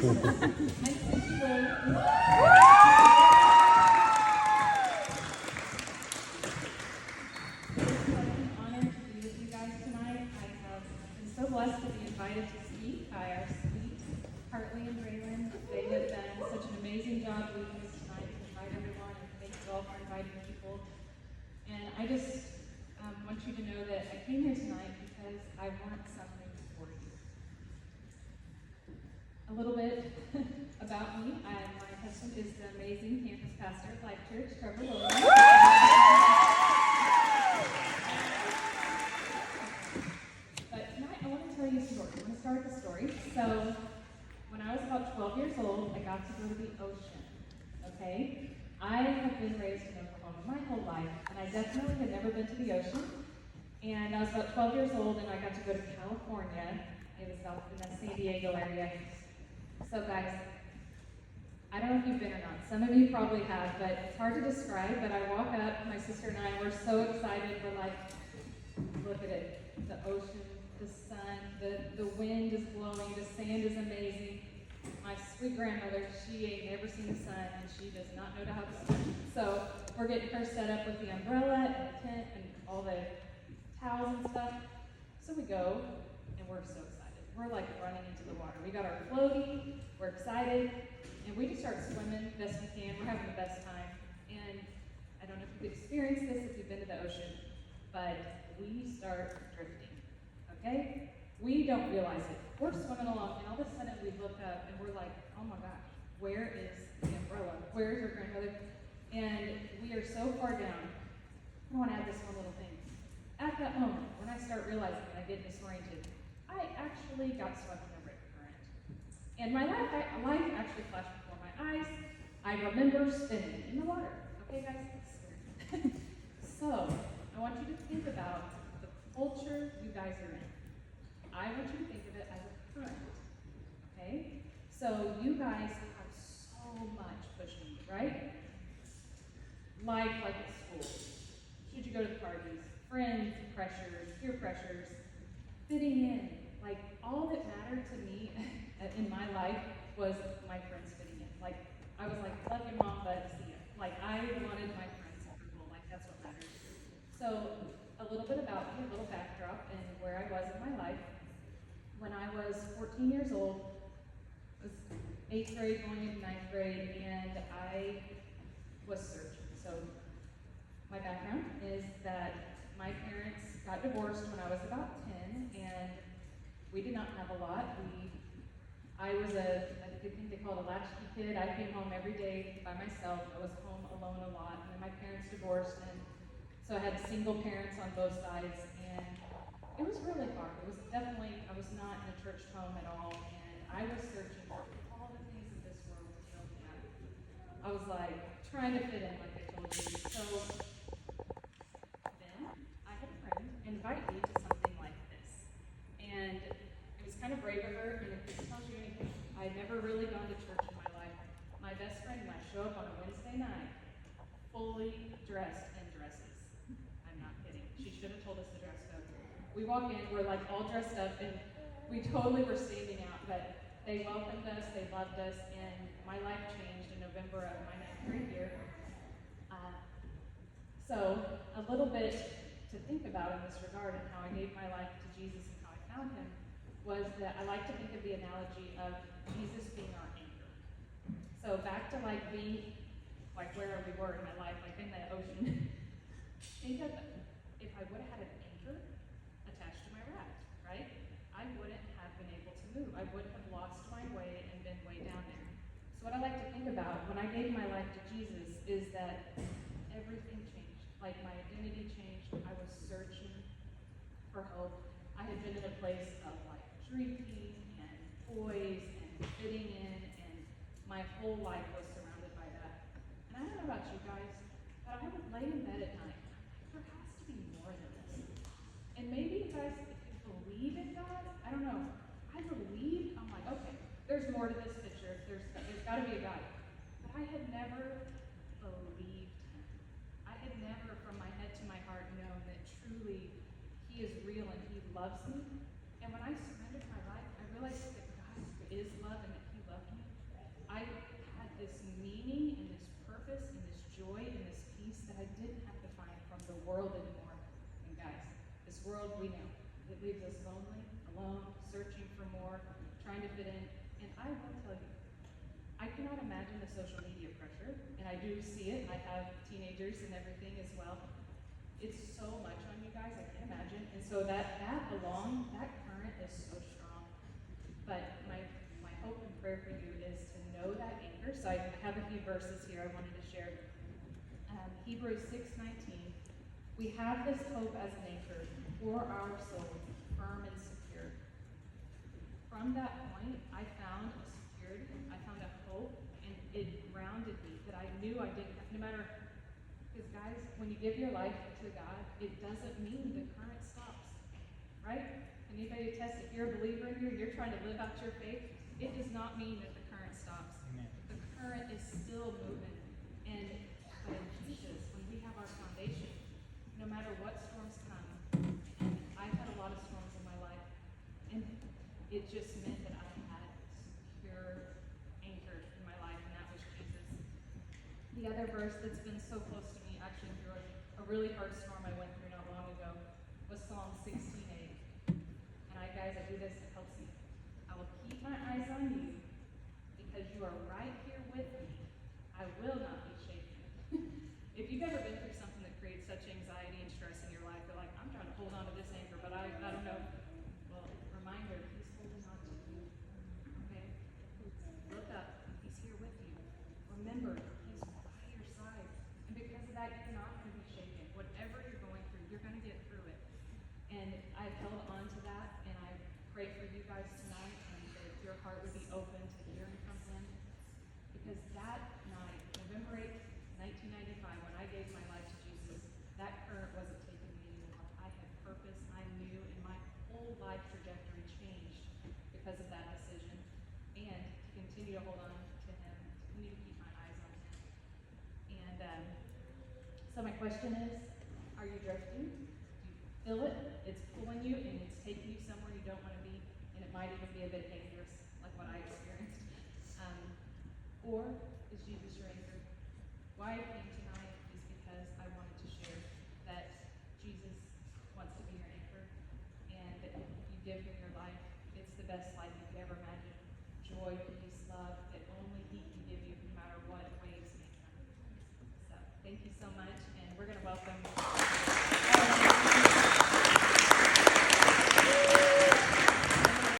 Susie Williams. It's an honor to be with you guys tonight. I have been so blessed to be invited to speak by our sweet Hartley and Braylon. They have done such an amazing job leading us tonight to invite everyone, and thank you all for inviting people. And I just want you to know that I came here tonight because I want something for you. A little bit about me. My husband is the amazing campus pastor at Life Church, Trevor Williams. But tonight I want to tell you a story. I want to start with a story. So, when I was about 12 years old, I got to go to the ocean. Okay? I have been raised in Oklahoma my whole life, and I definitely had never been to the ocean. And I was about 12 years old, and I got to go to California. It was out in the San Diego area. So guys, I don't know if you've been or not. Some of you probably have, but it's hard to describe. But I walk up, my sister and I, we're so excited. We're like, look at it. The ocean, the sun, the wind is blowing, the sand is amazing. My sweet grandmother, she ain't never seen the sun, and she does not know how to swim. So we're getting her set up with the umbrella and the tent and all the towels and stuff. So we go, and we're so excited. We're like running into the water. We got our floaty, we're excited, and we just start swimming best we can. We're having the best time. And I don't know if you've experienced this if you've been to the ocean, but we start drifting, okay? We don't realize it. We're swimming along, and all of a sudden we look up, and we're like, oh my gosh, where is the umbrella? Where is our grandmother? And we are so far down. I want to add this one little thing. At that moment, when I start realizing I get disoriented, I actually got swept in a rip current. And my life actually flashed before my eyes. I remember spinning in the water. Okay, guys? That's scary. So, I want you to think about the culture you guys are in. I want you to think of it as a current. Okay? So, you guys have so much pushing you, right? Life like at school. Should you go to the parties? Friends pressures, peer pressures, fitting in. Like, all that mattered to me in my life was my friends fitting in. Like, I was like, love you, Mom, but see ya. Like, I wanted my friends to be cool. Like, that's what mattered. So, a little bit about me, a little backdrop, and where I was in my life. When I was 14 years old, it was 8th grade going into 9th grade, and I was searching. So, my background is that my parents got divorced when I was about 10, and we did not have a lot. I think they call it a latchkey kid. I came home every day by myself. I was home alone a lot, and then my parents divorced, and so I had single parents on both sides, and it was really hard. It was definitely, I was not in a church home at all, and I was searching for all the things that this world don't have. I was like, trying to fit in, like I told you. So then I had a friend invite me to something like this. And it was kind of brave of her, and if this tells you anything, I'd never really gone to church in my life. My best friend and I show up on a Wednesday night, fully dressed in dresses. I'm not kidding. She should have told us to dress up. We walk in, we're like all dressed up, and we totally were standing out, but they welcomed us, they loved us, and my life changed in November of my 9th grade year. So, a little bit to think about in this regard and how I gave my life to Jesus and how I found him was that I like to think of the analogy of Jesus being our anchor. So back to like being like where we were in my life, like in the ocean. Think of if I would have had an anchor attached to my raft, right? I wouldn't have been able to move. I would have lost my way and been way down there. So what I like to think about when I gave my life to Jesus is that everything changed. Like my identity changed. I was searching for hope. I had been in a place of like drinking and toys and fitting in, and my whole life was surrounded by that. And I don't know about you guys, but I would lay in bed at night. There has to be more than this. And maybe you guys, if you believe in God, I don't know. I believe. I'm like, okay, there's more to this picture. There's got to be a God. But I had never believed him. I had never, from my head to my heart, known that truly he is real and he loves me. And when I surrendered my life, I realized that God is love and that he loved me. this meaning and this purpose and this joy and this peace that I didn't have to find from the world anymore. And guys, this world, we know, it leaves us lonely, alone, searching for more, trying to fit in. And I will tell you, I cannot imagine the social media pressure, and I do see it. I have teenagers and everything as well. It's so much on you guys, I can't imagine. And so that along, that current is so strong. But my hope and prayer for you is to know that anchor. So I have a few verses here I wanted to share. Hebrews 6:19. We have this hope as an anchor for our souls, firm and secure. From that point, I found a security, I found a hope, and it grounded me that I knew I didn't have, no matter, because guys, when you give your life to God, it doesn't mean the current stops, right? Anybody attest, if you're a believer in here, you're trying to live out your faith, it does not mean that the current stops. Amen. The current is still moving. But in Jesus, when we have our foundation, no matter what storms come, and I've had a lot of storms in my life, and it just meant that I had a secure anchor in my life, and that was Jesus. The other verse that's been so close to me, actually through a really hard storm I went through not long ago, was Psalm 16:8. And guys, I do this, it helps me. I will keep my eyes on you, because you are right here with me. I will not be shaken. If you've ever been through something that creates such anxiety and stress in your life, you're like, I'm trying to hold on to this anchor, but I don't know. Well, reminder, he's holding on to you. Okay? Look up. He's here with you. Remember, he's by your side. And because of that, you're not going to be shaken. Whatever you're going through, you're going to get through it. And I've held on to that, and I pray for you guys tonight, and that your heart would be open to hearing from him. Because that night, November 8th, 1995, when I gave my life to Jesus, that current wasn't taking me anymore. I had purpose, I knew, and my whole life trajectory changed because of that decision. And to continue to hold on to him, continue to keep my eyes on him. And so my question is, are you drifting? Do you feel it? It's pulling you, and it's taking you somewhere you don't want to be, and it might even be a bit dangerous, like what I experienced. Or is Jesus your anchor? Why I came tonight is because I wanted to share that Jesus wants to be your anchor, and that if you give him your life, it's the best life you could ever imagine. Joy, peace, love that only he can give you, no matter what waves may come. So thank you so much, and we're going to welcome